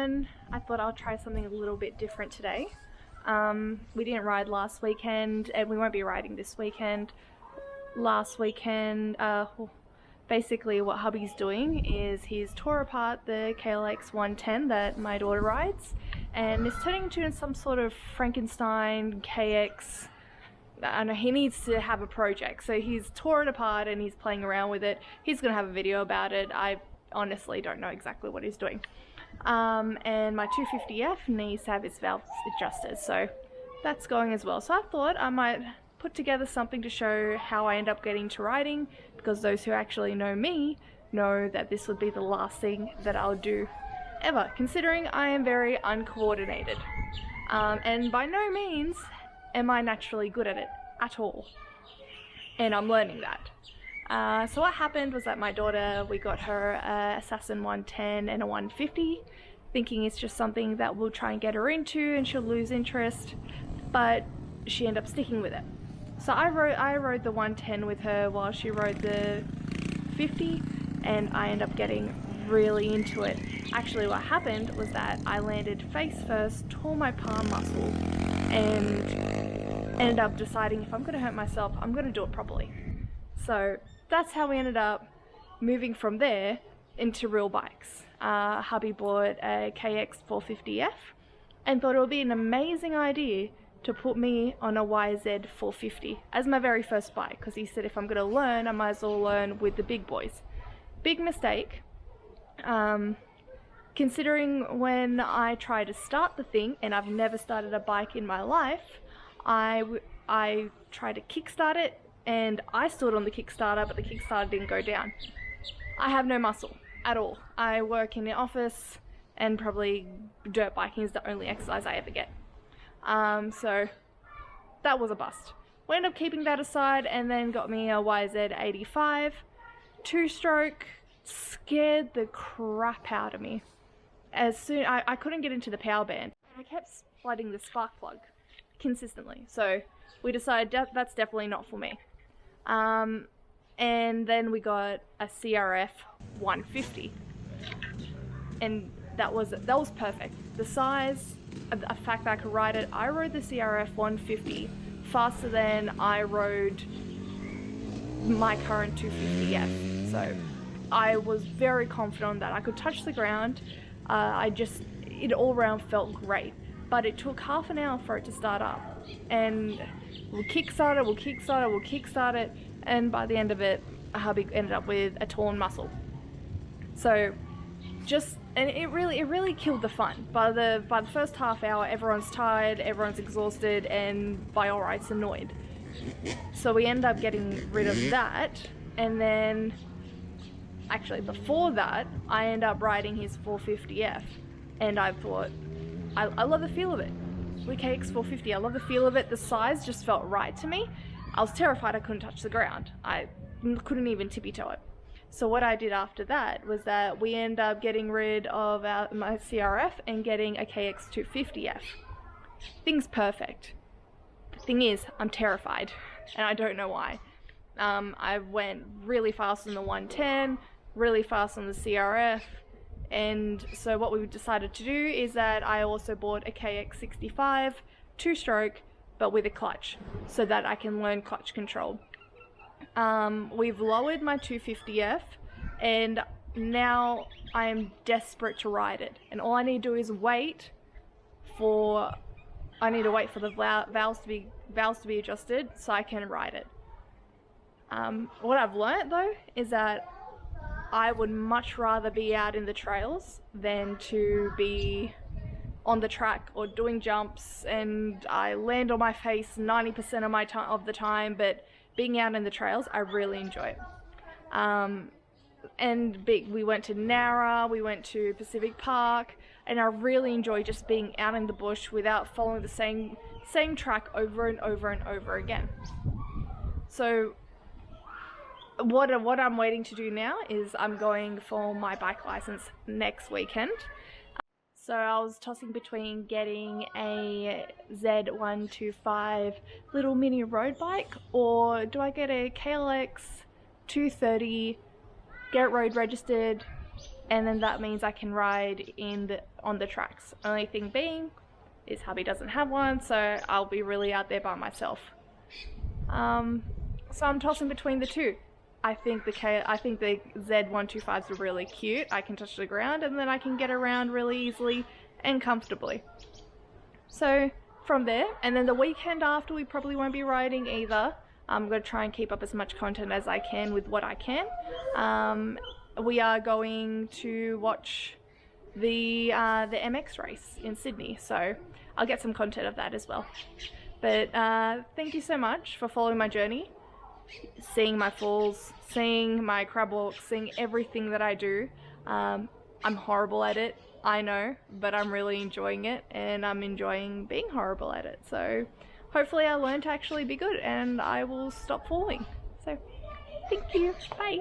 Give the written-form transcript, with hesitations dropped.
learn. I thought I'll try something a little bit different today. We didn't ride last weekend and we won't be riding this weekend. Last weekend, basically what hubby's doing is he's tore apart the KLX 110 that my daughter rides and is turning into some sort of Frankenstein KX. I know he needs to have a project, so he's tore it apart and he's playing around with it. He's gonna have a video about it. I honestly don't know exactly what he's doing. And my 250F needs to have its valves adjusted, so that's going as well. So I thought I might put together something to show how I end up getting to riding, because those who actually know me know that this would be the last thing that I'll do ever, considering I am very uncoordinated. And by no means am I naturally good at it at all, and I'm learning that. So what happened was that my daughter, we got her a Assassin 110 and a 150, thinking it's just something that we'll try and get her into and she'll lose interest, but she ended up sticking with it. So I rode the 110 with her while she rode the 50, and I ended up getting really into it. Actually what happened was that I landed face first, tore my palm muscle, and ended up deciding if I'm going to hurt myself, I'm going to do it properly. So that's how we ended up moving from there into real bikes. Hubby bought a KX 450F and thought it would be an amazing idea to put me on a YZ 450 as my very first bike, because he said if I'm going to learn, I might as well learn with the big boys. Big mistake, considering when I tried to start the thing, and I've never started a bike in my life, I tried to kickstart it, and I stood on the Kickstarter, but the Kickstarter didn't go down. I have no muscle at all. I work in the office, and probably dirt biking is the only exercise I ever get. So that was a bust. We ended up keeping that aside and then got me a YZ85 two-stroke. Scared the crap out of me. As soon I couldn't get into the power band. I kept flooding the spark plug consistently, so we decided that's definitely not for me. And then we got a CRF 150, and that was perfect. The size, the fact that I could ride it. I rode the CRF 150 faster than I rode my current 250F, so I was very confident that I could touch the ground. It all round felt great, but it took half an hour for it to start up, and we'll kickstart it, and by the end of it, hubby ended up with a torn muscle. So it really killed the fun. By the first half hour, everyone's tired, everyone's exhausted, and by all rights annoyed. So we ended up getting rid of that, and then actually before that, I ended up riding his 450F, and I thought, I love the feel of it. With KX 450, I love the feel of it. The size just felt right to me. I was terrified I couldn't touch the ground. I couldn't even tippy-toe it. So what I did after that was that we ended up getting rid of my CRF and getting a KX 250F. Thing's perfect. The thing is, I'm terrified, and I don't know why. I went really fast on the 110, really fast on the CRF, and so what we decided to do is that I also bought a KX65 two-stroke, but with a clutch, so that I can learn clutch control. We've lowered my 250F, and now I am desperate to ride it, and all I need to do is wait for the valves to be adjusted so I can ride it. What I've learnt though is that I would much rather be out in the trails than to be on the track or doing jumps, and I land on my face 90% of the time, but being out in the trails, I really enjoy it. We went to Nara, we went to Pacific Park, and I really enjoy just being out in the bush without following the same track over and over and over again. So what I'm waiting to do now is I'm going for my bike license next weekend. So I was tossing between getting a Z125 little mini road bike, or do I get a KLX 230, get it road registered, and then that means I can ride on the tracks. Only thing being is hubby doesn't have one, so I'll be really out there by myself. So I'm tossing between the two. I think the Z125s are really cute. I can touch the ground and then I can get around really easily and comfortably. So from there, and then the weekend after, we probably won't be riding either. I'm going to try and keep up as much content as I can with what I can. We are going to watch the MX race in Sydney, so I'll get some content of that as well. But thank you so much for following my journey, seeing my falls, seeing my crab walks, seeing everything that I do. I'm horrible at it, I know, but I'm really enjoying it, and I'm enjoying being horrible at it. So hopefully I learn to actually be good and I will stop falling. So thank you, bye.